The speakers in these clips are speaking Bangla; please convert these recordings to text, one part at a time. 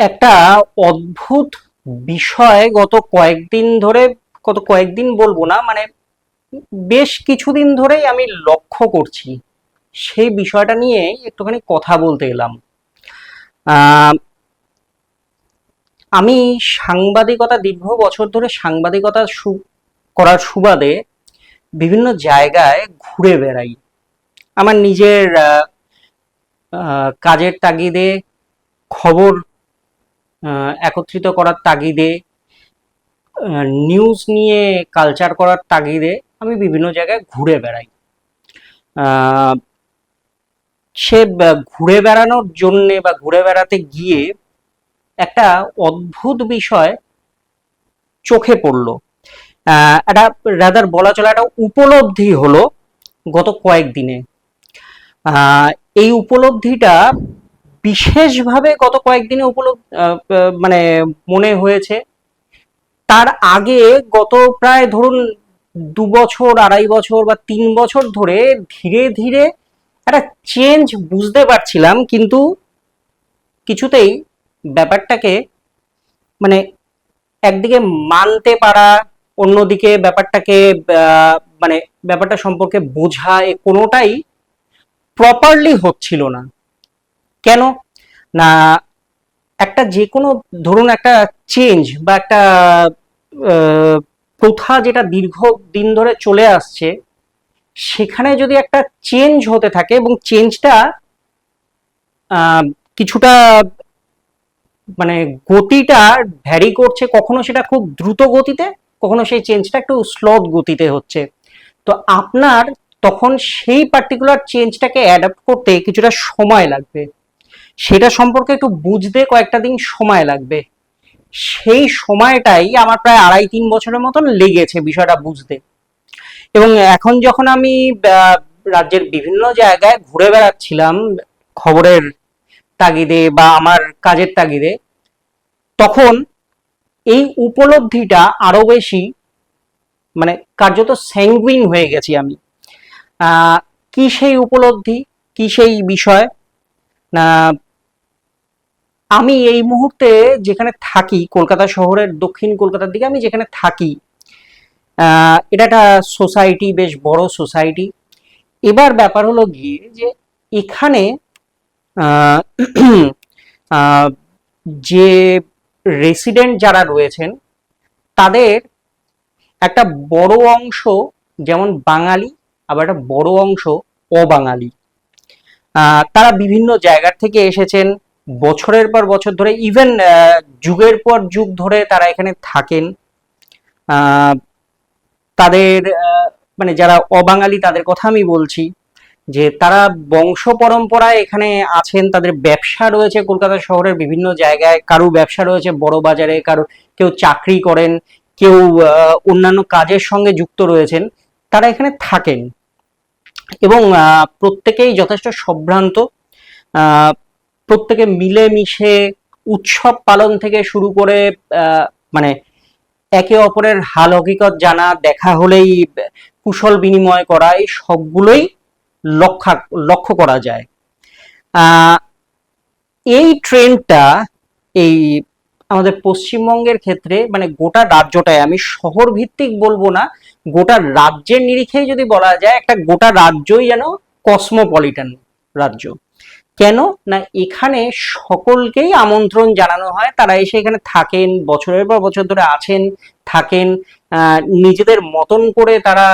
একটা অদ্ভুত বিষয় গত কয়েকদিন বলবো না, মানে বেশ কিছুদিন ধরেই আমি লক্ষ্য করছি। সেই বিষয়টা নিয়ে একটুখানি কথা বলতে এলাম। আহ, আমি সাংবাদিকতা দীর্ঘ বছর ধরে সাংবাদিকতা করার সুবাদে বিভিন্ন জায়গায় ঘুরে বেড়াই। আমার নিজের কাজের তাগিদে, খবর একত্রিত করার তাগিদে, নিউজ নিয়ে কালচার করার তাগিদে আমি বিভিন্ন জায়গায় ঘুরে বেড়াই। আহ, ঘুরে বেড়ানোর জন্যে বা ঘুরে বেড়াতে গিয়ে একটা অদ্ভুত বিষয় চোখে পড়লো। একটা রাদার বলা চলে একটা উপলব্ধি হলো গত কয়েকদিনে। আহ, এই উপলব্ধিটা বিশেষভাবে গত কয়েকদিনে মানে মনে হয়েছে। তার আগে গত প্রায় ধরুন 2 বছর, 2.5 বছর বা 3 বছর ধরে ধীরে ধীরে একটা চেঞ্জ বুঝতে পারছিলাম, কিন্তু কিছুতেই ব্যাপারটাকে মানে একদিকে মানতে পারা, অন্যদিকে ব্যাপারটাকে মানে ব্যাপারটা সম্পর্কে বোঝা, এ কোনোটাই প্রপারলি হচ্ছিল না। কেন না, একটা যে কোনো ধরুন একটা চেঞ্জ বা একটা আহ, প্রথা যেটা দীর্ঘ দিন ধরে চলে আসছে, সেখানে যদি একটা চেঞ্জ হতে থাকে এবং চেঞ্জটা কিছুটা মানে গতিটা ভ্যারি করছে, কখনো সেটা খুব দ্রুত গতিতে, কখনো সেই চেঞ্জটা একটু স্লথ গতিতে হচ্ছে, তো আপনার তখন সেই পার্টিকুলার চেঞ্জটাকে অ্যাডাপ্ট করতে কিছুটা সময় লাগবে। সেটা সম্পর্কে একটু বুঝতে কয়েকটা দিন সময় লাগবে। সেই সময়টাই আমার প্রায় 2.5-3 বছরের মতন লেগেছে বিষয়টা বুঝতে। এবং এখন যখন আমি রাজ্যের বিভিন্ন জায়গায় ঘুরে বেড়াচ্ছিলাম খবরের তাগিদে বা আমার কাজের তাগিদে, তখন এই উপলব্ধিটা আরো বেশি, মানে কার্যত স্যাঙ্গুইন হয়ে গেছি আমি। আহ, কি সেই উপলব্ধি, কি সেই বিষয় না, আমি এই মুহূর্তে যেখানে থাকি, কলকাতা শহরের দক্ষিণ কলকাতার দিকে আমি যেখানে থাকি, এটা একটা সোসাইটি, বেশ বড় সোসাইটি। এবার ব্যাপার হলো গিয়ে যে এখানে আহ, আহ, যে রেসিডেন্ট যারা রয়েছেন তাদের একটা বড় অংশ যেমন বাঙালি, আবার একটা বড় অংশ অবাঙালি। তারা বিভিন্ন জায়গার থেকে এসেছেন, বছরের পর বছর ধরে, ইভেন যুগের পর যুগ ধরে তারা এখানে থাকেন। আহ, তাদের মানে যারা অবাঙালি তাদের কথা আমি বলছি, যে তারা বংশ পরম্পরায় এখানে আছেন, তাদের ব্যবসা রয়েছে কলকাতা শহরের বিভিন্ন জায়গায়, কারো ব্যবসা রয়েছে বড় বাজারে, কারো কেউ চাকরি করেন, কেউ অন্যান্য কাজের সঙ্গে যুক্ত রয়েছেন, তারা এখানে থাকেন। এবং প্রত্যেকেই যথেষ্ট সম্ভ্রান্ত। আহ, প্রত্যেকে মিলেমিশে উৎসব পালন থেকে শুরু করে মানে একে অপরের হাল হকিকত জানা, দেখা হলেই কুশল বিনিময় করা, এই সবগুলোই লক্ষ্য লক্ষ্য করা যায়। আহ, এই ট্রেন্ডটা এই আমাদের পশ্চিমবঙ্গের ক্ষেত্রে, মানে গোটা রাজ্যটায়, আমি শহর ভিত্তিক বলবো না, গোটা রাজ্যের নিরিখেই যদি বলা যায়, একটা গোটা রাজ্যই যেন কসমোপলিটন রাজ্য। কেন না, এখানে সকলকেই আমন্ত্রণ জানানো হয়, তারা এসে এখানে থাকেন, বছরের পর বছর ধরে আছেন, থাকেন। নিজেদের মতন করে তারা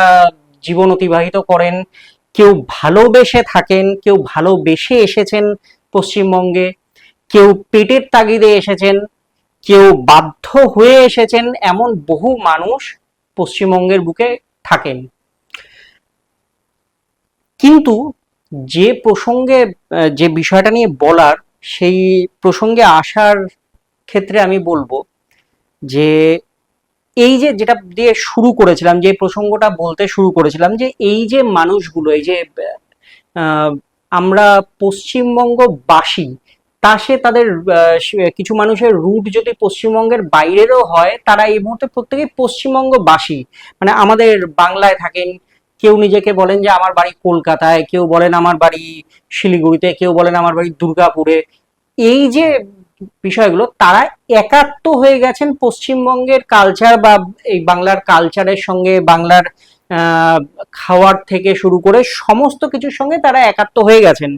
জীবন অতিবাহিত করেন। কেউ ভালোবেসে থাকেন, কেউ ভালোবেসে এসেছেন পশ্চিমবঙ্গে, কেউ পেটের তাগিদে এসেছেন, কেউ বাধ্য হয়ে এসেছেন, এমন বহু মানুষ পশ্চিমবঙ্গের বুকে থাকেন। কিন্তু যে প্রসঙ্গে যে বিষয়টা নিয়ে বলার, সেই প্রসঙ্গে আসার ক্ষেত্রে আমি বলবো যে এই যে যেটা দিয়ে শুরু করেছিলাম, যে প্রসঙ্গটা বলতে শুরু করেছিলাম, যে এই যে মানুষগুলো, এই যে আহ, আমরা পশ্চিমবঙ্গবাসী, তা সে তাদের কিছু মানুষের রুট যদি পশ্চিমবঙ্গের বাইরেরও হয়, তারা এই মুহূর্তে প্রত্যেকেই পশ্চিমবঙ্গবাসী। মানে আমাদের বাংলায় থাকেন, কেউ নিজেকে বলেন যে আমার বাড়ি কলকাতায়, কেউ বলেন আমার বাড়ি শিলিগুড়িতে, কেউ বলেন আমার বাড়ি দুর্গাপুরে। এই যে বিষয়গুলো, তারা একাত্ম হয়ে গেছেন পশ্চিমবঙ্গের কালচার বা এই বাংলার কালচারের সঙ্গে, বাংলার খাওয়ার থেকে শুরু করে সমস্ত কিছুর সঙ্গে তারা একাত্ম হয়ে গেছেন।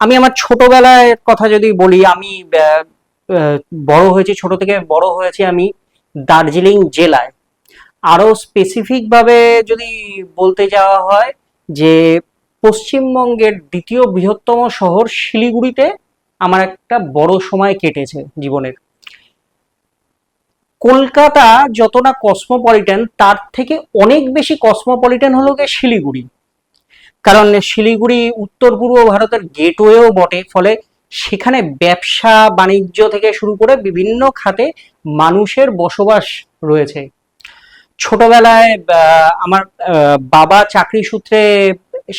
আমি আমার ছোটবেলার কথা যদি বলি, আমি আহ, বড় হয়েছি, ছোট থেকে বড় হয়েছি আমি দার্জিলিং জেলায়। আরো স্পেসিফিক ভাবে যদি বলতে যাওয়া হয়, যে পশ্চিমবঙ্গের দ্বিতীয় বৃহত্তম শহর শিলিগুড়িতে আমার একটা বড় সময় কেটেছে জীবনের। কলকাতা যতটা কসমোপলিটন, তার থেকে অনেক বেশি কসমোপলিটন হলো গিয়ে শিলিগুড়ি। কারণ শিলিগুড়ি উত্তর পূর্ব ভারতের গেটওয়েও বটে, ফলে সেখানে ব্যবসা বাণিজ্য থেকে শুরু করে বিভিন্ন খাতে মানুষের বসবাস রয়েছে। ছোটবেলায় আমার বাবা চাকরি সূত্রে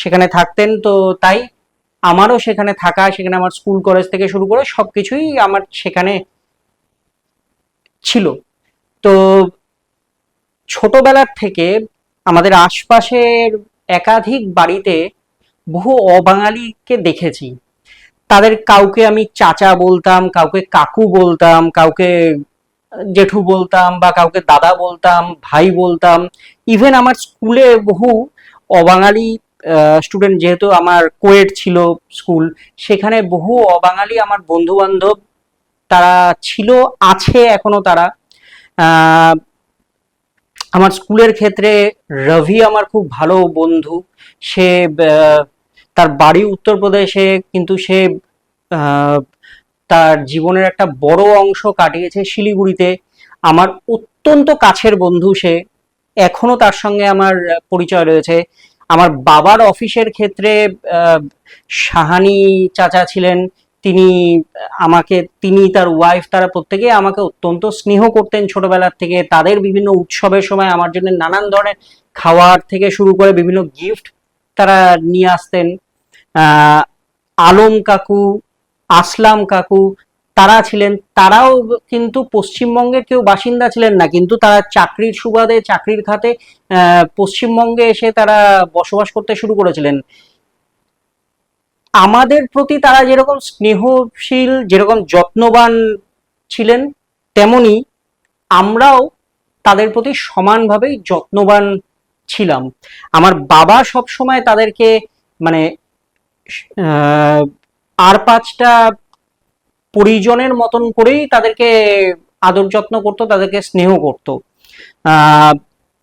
সেখানে থাকতেন, তো তাই আমারও সেখানে থাকা, সেখানে আমার স্কুল কলেজ থেকে শুরু করে সবকিছুই আমার সেখানে ছিল। তো ছোটবেলার থেকে আমাদের আশপাশের একাধিক বাড়িতে বহু অবাঙালিকে দেখেছি। তাদের কাউকে আমি চাচা বলতাম, কাউকে কাকু বলতাম, কাউকে জেঠু বলতাম, বা কাউকে দাদা বলতাম, ভাই বলতাম। ইভেন আমার স্কুলে বহু অবাঙালি স্টুডেন্ট, যেহেতু আমার কোয়েড ছিল স্কুল, সেখানে বহু অবাঙালি আমার বন্ধু বান্ধব তারা ছিল, আছে এখনো তারা। আহ, আমার স্কুলের ক্ষেত্রে রবি আমার খুব ভালো বন্ধু। সে তার বাড়ি উত্তরপ্রদেশে, কিন্তু সে আহ, তার জীবনের একটা বড় অংশ কাটিয়েছে শিলিগুড়িতে। আমার অত্যন্ত কাছের বন্ধু সে, এখনো তার সঙ্গে আমার পরিচয় রয়েছে। আমার বাবার অফিসের ক্ষেত্রে আহ, সাহানি চাচা ছিলেন। তিনি তিনি তার ওয়াইফ, তারা প্রত্যেকেই আমাকে অত্যন্ত স্নেহ করতেন ছোটবেলার থেকে। তাদের বিভিন্ন উৎসবের সময় আমার জন্য নানান ধরনের খাওয়ার থেকে শুরু করে বিভিন্ন গিফট তারা নিয়ে আসতেন। আহ আলম কাকু, আসলাম কাকু, তারা ছিলেন। তারাও কিন্তু পশ্চিমবঙ্গের কেউ বাসিন্দা ছিলেন না, কিন্তু তারা চাকরির সুবাদে, চাকরির খাতে পশ্চিমবঙ্গে এসে তারা বসবাস করতে শুরু করেছিলেন। আমাদের প্রতি তারা যেরকম স্নেহশীল, যেরকম যত্নবান ছিলেন, তেমনি আমরাও তাদের প্রতি সমানভাবেই যত্নবান ছিলাম। আমার বাবা সব সময় তাদেরকে মানে আহ, আর পাঁচটা পরিজনের মতন করেই তাদেরকে আদর যত্ন করতো, তাদেরকে স্নেহ করতো। আহ,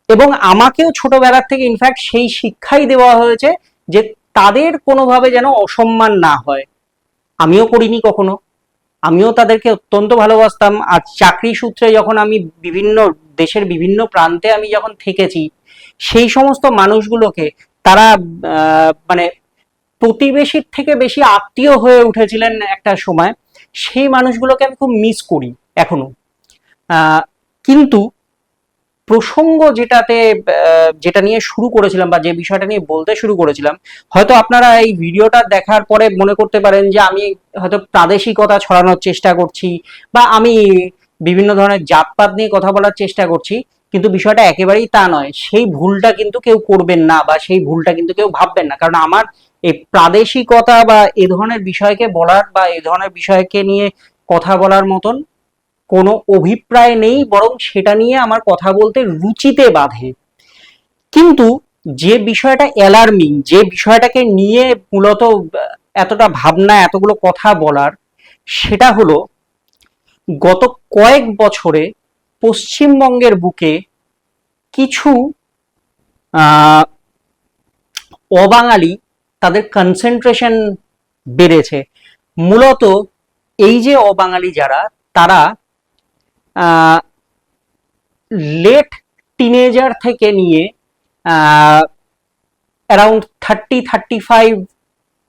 এবং আমাকেও ছোটবেলার থেকে ইনফ্যাক্ট সেই শিক্ষাই দেওয়া হয়েছে যে তাদের কোনোভাবে যেন অসম্মান না হয়। আমিও করিনি কখনো, আমিও তাদেরকে অত্যন্ত ভালোবাসতাম। আর চাকরি সূত্রে যখন আমি বিভিন্ন দেশের বিভিন্ন প্রান্তে আমি যখন থেকেছি, সেই সমস্ত মানুষগুলোকে তারা মানে প্রতিবেশীর থেকে বেশি আত্মীয় হয়ে উঠেছিলেন একটা সময়। সেই মানুষগুলোকে আমি খুব মিস করি এখনো। কিন্তু প্রসঙ্গ যেটা নিয়ে শুরু করেছিলাম, বা যে বিষয়টা নিয়ে বলতে শুরু করেছিলাম, হয়তো আপনারা এই ভিডিওটা দেখার পরে মনে করতে পারেন যে আমি হয়তো প্রাদেশিকতা ছড়ানোর চেষ্টা করছি, বা আমি বিভিন্ন ধরনের জাতপাত নিয়ে কথা বলার চেষ্টা করছি। কিন্তু বিষয়টা একেবারেই তা নয়। সেই ভুলটা কিন্তু কেউ করবেন না, বা সেই ভুলটা কিন্তু কেউ ভাববেন না। কারণ আমার এই প্রাদেশিকতা বা এ ধরনের বিষয়কে বলার, বা এ ধরনের বিষয়কে নিয়ে কথা বলার মতন কোনো অভিপ্রায় নেই, বরং সেটা নিয়ে আমার কথা বলতে রুচিতে বাধে। কিন্তু যে বিষয়টা অ্যালার্মিং, যে বিষয়টাকে নিয়ে মূলত এতটা ভাবনা, এতগুলো কথা বলার, সেটা হলো গত কয়েক বছরে পশ্চিমবঙ্গের বুকে কিছু আহ, অবাঙালি, তাদের কনসেন্ট্রেশন বেড়েছে। মূলত এই যে অবাঙালি যারা, তারা লেট টিনেজার থেকে নিয়ে অ্যারাউন্ড 30-35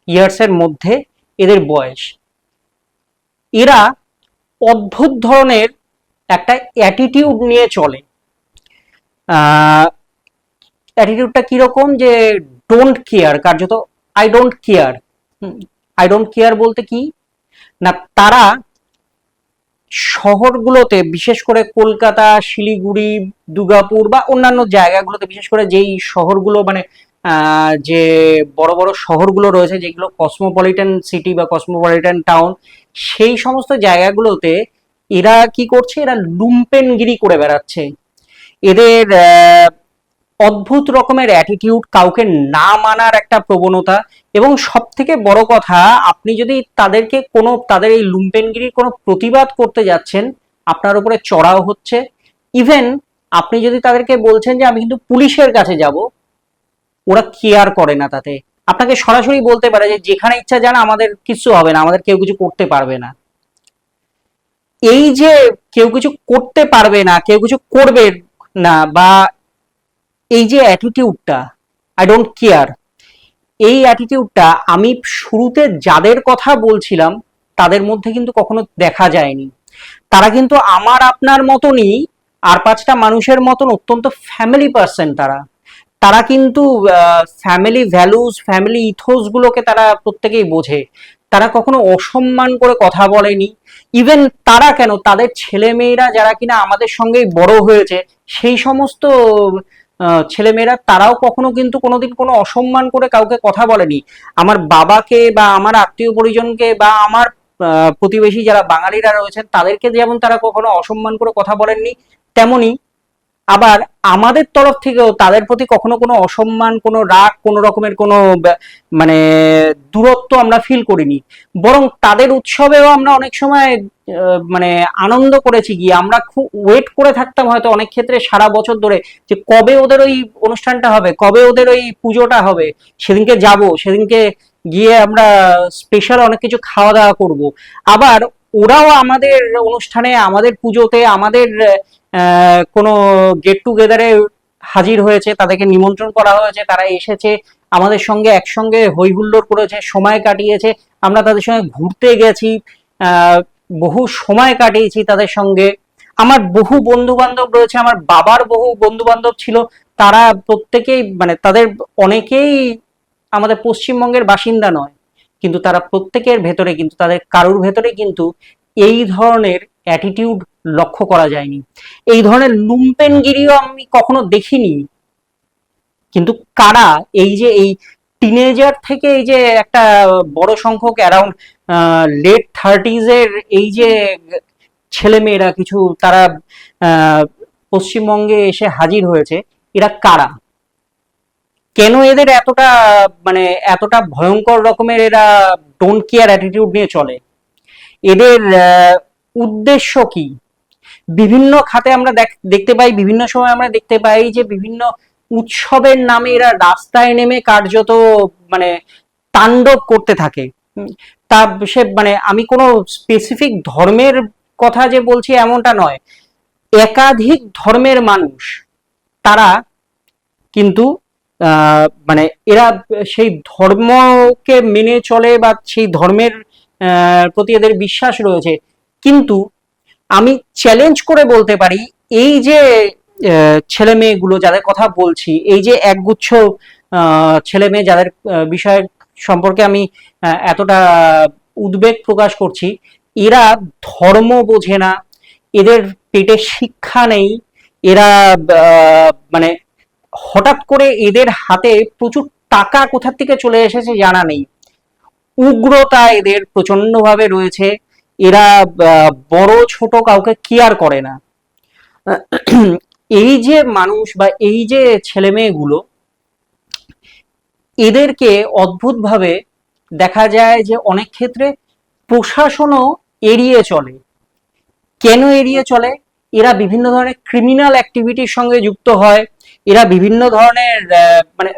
ইয়ার্সের মধ্যে এদের বয়স। এরা অদ্ভুত ধরনের একটা অ্যাটিটিউড নিয়ে চলে। অ্যাটিটিউডটা কিরকম, যে ডোন্ট কেয়ার, কার্যত I don't care. I don't care বলতে কি না, তারা শহরগুলোতে, বিশেষ করে কলকাতা, শিলিগুড়ি, দুর্গাপুর বা অন্যান্য জায়গাগুলোতে, বিশেষ করে যেই শহরগুলো মানে যে বড় বড় শহরগুলো রয়েছে, যেগুলো কসমোপলিটন সিটি বা কসমোপলিটন টাউন, সেই সমস্ত জায়গাগুলোতে এরা কি করছে, এরা লুম্পেনগিরি করে বেড়াচ্ছে। এদের অদ্ভুত রকমের অ্যাটিটিউড, কাউকে না মানার একটা প্রবণতা, এবং সব থেকে বড় কথা, আপনি যদি তাদেরকে কোনো, তাদের এই লুম্পেনগিরির কোনো প্রতিবাদ করতে যাচ্ছেন, আপনার উপরে চড়াও হচ্ছে। ইভেন আপনি যদি তাদেরকে বলছেন যে আমি কিন্তু পুলিশের কাছে যাব, ওরা কেয়ার করে না তাতে। আপনাকে সরাসরি বলতে পারে যে যেখানে ইচ্ছা যান, আমাদের কিছু হবে না, আমাদের কেউ কিছু করতে পারবে না। এই যে কেউ কিছু করতে পারবে না, কেউ কিছু করবে না, বা এই যে অ্যাটিটিউডটা, আই ডোন্ট কেয়ার, এই অ্যাটিটিউডটা আমি শুরুতে যাদের কথা বলছিলাম তাদের মধ্যে কিন্তু কখনো দেখা যায়নি। তারা কিন্তু আমার আপনার মতনই আর পাঁচটা মানুষের মতন অত্যন্ত ফ্যামিলি পার্সন। তারা তারা কিন্তু ফ্যামিলি ভ্যালুজ, ফ্যামিলি ইথোস গুলোকে তারা প্রত্যেকেই বোঝে। তারা কখনো অসম্মান করে কথা বলেনি। ইভেন তারা কেন, তাদের ছেলে মেয়েরা যারা কিনা আমাদের সঙ্গেই বড় হয়েছে, সেই সমস্ত ছেলেমেয়েরা তারাও কখনো কিন্তু কোনোদিন কোনো অসম্মান করে কাউকে কথা বলেনি। আমার বাবাকে বা আমার আত্মীয় পরিজনকে বা আমার প্রতিবেশী যারা বাঙালিরা রয়েছেন তাদেরকে যেমন তারা কখনো অসম্মান করে কথা বলেননি, তেমনি আবার আমাদের তরফ থেকেও তাদের প্রতি কখনো কোনো অসম্মান, কোনো রাগ, কোনো রকমের কোনো মানে দূরত্ব আমরা ফিল করিনি। বরং তাদের উৎসবেও আমরা অনেক সময় মানে আনন্দ করেছি গিয়ে। আমরা খুব ওয়েট করে থাকতাম হয়তো অনেক ক্ষেত্রে সারা বছর ধরে, যে কবে ওদের ওই অনুষ্ঠানটা হবে, কবে ওদের ওই পুজোটা হবে, সেদিনকে যাব, সেদিনকে গিয়ে আমরা স্পেশাল অনেক কিছু খাওয়া দাওয়া করব। আবার ওরাও আমাদের অনুষ্ঠানে, আমাদের পুজোতে, আমাদের কোনো গেট টুগেদারে হাজির হয়েছে, তাদেরকে নিমন্ত্রণ করা হয়েছে, তারা এসেছে, আমাদের সঙ্গে একসঙ্গে হই হুল্লোড় করেছে, সময় কাটিয়েছে, আমরা তাদের সঙ্গে ঘুরতে গেছি, বহু সময় কাটিয়েছি তাদের সঙ্গে। আমার বহু বন্ধু বান্ধব রয়েছে, আমার বাবার বহু বন্ধু বান্ধব ছিল, তারা প্রত্যেকেই মানে তাদের অনেকেই আমাদের পশ্চিমবঙ্গের বাসিন্দা নয়, কিন্তু তারা প্রত্যেকের ভেতরে কিন্তু, তাদের কারুর ভেতরে কিন্তু এই ধরনের অ্যাটিটিউড লক্ষ্য করা যায়নি। এই ধরনের লুম্পেনগিরিও আমি কখনো দেখিনি। কিন্তু কারা, এই যে এই টিনেজার থেকে এই যে একটা বড় সংখ্যক অ্যারাউন্ড লেট থার্টিজ এর এই যে ছেলে মেয়েরা কিছু, তারা পশ্চিমবঙ্গে এসে হাজির হয়েছে, এরা কারা, কেন এদের এতটা মানে এতটা ভয়ঙ্কর রকমের এরা ডোন্ট কেয়ার অ্যাটিটিউড নিয়ে চলে, এদের উদ্দেশ্য কি? বিভিন্ন খাতে আমরা দেখতে পাই, বিভিন্ন সময় আমরা দেখতে পাই যে বিভিন্ন উৎসবের নামে এরা রাস্তায় নেমে কার্যত মানে তাণ্ডব করতে থাকে। তা সে মানে আমি কোনো স্পেসিফিক ধর্মের কথা যে বলছি এমনটা নয়, একাধিক ধর্মের মানুষ তারা কিন্তু মানে এরা সেই ধর্মকে মেনে চলে বা সেই ধর্মের প্রতি এদের বিশ্বাস রয়েছে। কিন্তু আমি চ্যালেঞ্জ করে বলতে পারি, এই যে ছেলে মেয়েগুলো যাদের কথা বলছি, এই যে একগুচ্ছ ছেলে মেয়ে যাদের বিষয় সম্পর্কে আমি এতটা উদ্বেগ প্রকাশ করছি, এরা ধর্ম বোঝে না, এদের পেটে শিক্ষা নেই, এরা মানে হঠাৎ করে এদের হাতে প্রচুর টাকা কোথা থেকে চলে এসেছে জানা নেই, উগ্রতা এদের প্রচন্ড ভাবে রয়েছে, এরা বড় ছোট কাউকে কেয়ার করে না। এই যে মানুষ বা এই যে ছেলে মেয়েগুলো, এদেরকে অদ্ভুতভাবে দেখা যায় যে অনেক ক্ষেত্রে প্রশাসনও এড়িয়ে চলে। কেন এড়িয়ে চলে? এরা বিভিন্ন ধরনের ক্রিমিনাল অ্যাক্টিভিটির সঙ্গে যুক্ত হয়, এরা বিভিন্ন ধরনের মানে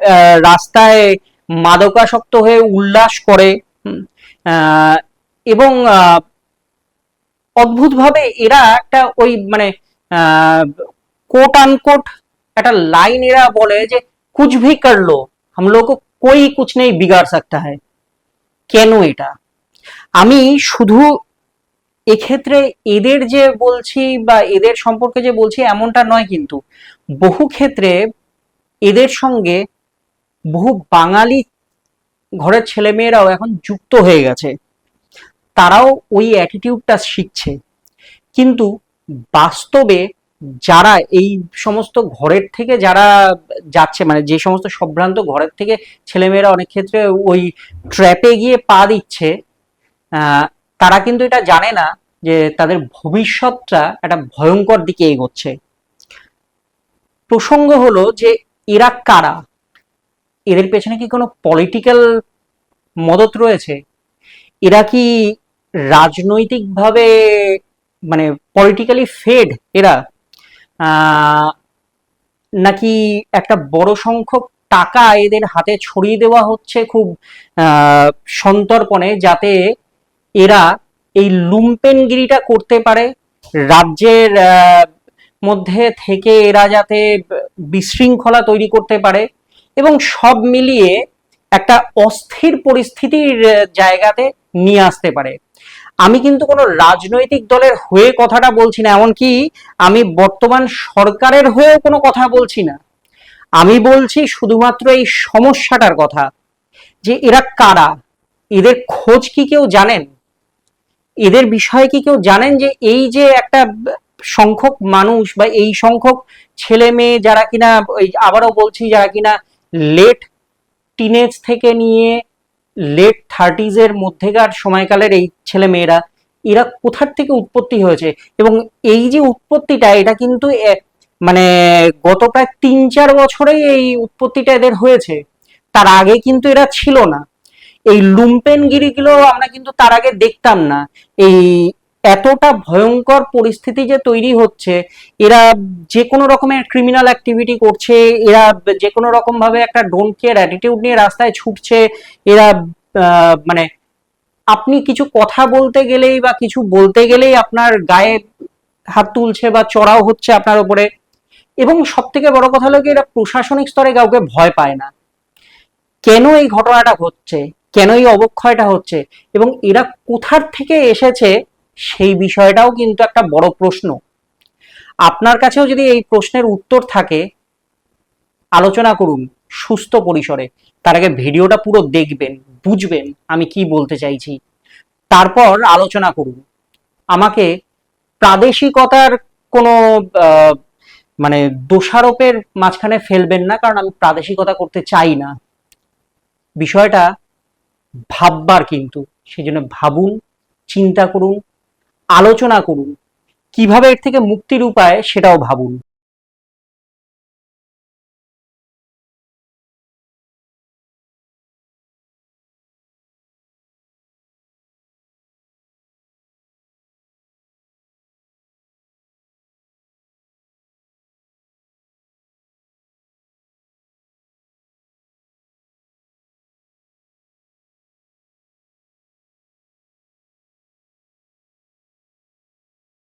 রাস্তায় মাদকাসক্ত হয়ে উল্লাস করে, এবং অদ্ভুতভাবে এরা একটা ওই মানে কোট আনকোট একটা লাইন এরা বলে যে কুছ ভি কর লো, হাম লোগ কো কোই কুছ নেই বিগাড় সকতা হ্যায়। কেন এটা? আমি শুধু এক্ষেত্রে এদের যে বলছি বা এদের সম্পর্কে যে বলছি এমনটা নয়, কিন্তু বহু ক্ষেত্রে এদের সঙ্গে বহু বাঙালি ঘরের ছেলেমেয়েরাও এখন যুক্ত হয়ে গেছে, তারাও ওই অ্যাটিটিউডটা শিখছে। কিন্তু বাস্তবে যারা এই সমস্ত ঘরের থেকে যারা যাচ্ছে, মানে যে সমস্ত সম্ভ্রান্ত ঘরের থেকে ছেলেমেয়েরা অনেক ক্ষেত্রে ওই ট্র্যাপে গিয়ে পা দিচ্ছে, তারা কিন্তু এটা জানে না যে তাদের ভবিষ্যৎটা একটা ভয়ঙ্কর দিকে এগোচ্ছে। প্রসঙ্গ হলো যে এরা কারা, এদের পেছনে কি কোনো পলিটিক্যাল মদত রয়েছে? এরা কি রাজনৈতিকভাবে, মানে পলিটিক্যালি ফেড এরা, আহ, নাকি একটা বড় সংখ্যক টাকা এদের হাতে ছড়িয়ে দেওয়া হচ্ছে খুব সন্তর্পণে, যাতে এরা এই লুম্পেনগিরিটা করতে পারে, রাজ্যের মধ্যে থেকে এরা যাতে বিশৃঙ্খলা তৈরি করতে পারে এবং সব মিলিয়ে একটা অস্থির পরিস্থিতির জায়গাতে নিয়ে আসতে পারে। আমি কিন্তু কোনো রাজনৈতিক দলের হয়ে কথাটা বলছি না, এমনকি আমি বর্তমান সরকারের হয়েও কোনো কথা বলছি না। আমি বলছি শুধুমাত্র এই সমস্যাটার কথা, যে এরা কারা, এদের খোঁজ কি কেউ জানেন, এদের বিষয়ে কি কেউ জানেন যে এই যে একটা সংখ্যক মানুষ বা এই সংখ্যক ছেলে মেয়ে যারা কিনা, ওই আবারও বলছি, যারা কিনা লেট টিনেজ থেকে নিয়ে লেট থার্টিজ এর মধ্যেকার সময়কালের এই ছেলে মেয়েরা, এরা কোথার থেকে উৎপত্তি হয়েছে, এবং এই যে উৎপত্তিটা, এটা কিন্তু মানে গত প্রায় 3-4 বছরেই এই উৎপত্তিটা এদের হয়েছে। তার আগে কিন্তু এরা ছিল না। এই লুম্পেন গিরিগুলো আমরা কিন্তু তার আগে দেখতাম না। এই এতটা ভয়ঙ্কর পরিস্থিতি যে তৈরি হচ্ছে, এরা যে কোনো রকমের ক্রিমিনাল অ্যাক্টিভিটি করছে, এরা যে কোনো রকম ভাবে একটা ডোন্ট কেয়ার অ্যাটিটিউড নিয়ে রাস্তায় ছুটছে। এরা মানে আপনি কিছু কথা বলতে গেলেই বা কিছু বলতে গেলেই আপনার গায়ে হাত তুলছে বা চড়াও হচ্ছে আপনার উপরে। এবং সব থেকে বড় কথা হলো কি, এরা প্রশাসনিক স্তরে কাউকে ভয় পায় না। কেন এই ঘটনাটা হচ্ছে, কেন এই অবক্ষয়টা হচ্ছে, এবং এরা কোথার থেকে এসেছে, সেই বিষয়টাও কিন্তু একটা বড় প্রশ্ন। আপনার কাছেও যদি এই প্রশ্নের উত্তর থাকে, আলোচনা করুন সুস্থ পরিসরে। তার আগে ভিডিওটা পুরো দেখবেন, বুঝবেন আমি কি বলতে চাইছি, তারপর আলোচনা করুন। আমাকে প্রাদেশিকতার কোনো মানে দোষারোপের মাঝখানে ফেলবেন না, কারণ আমি প্রাদেশিকতা করতে চাই না। বিষয়টা ভাববার, কিন্তু সেই জন্য ভাবুন, চিন্তা করুন, আলোচনা করুন, কিভাবে এর থেকে মুক্তির উপায় সেটাও ভাবুন।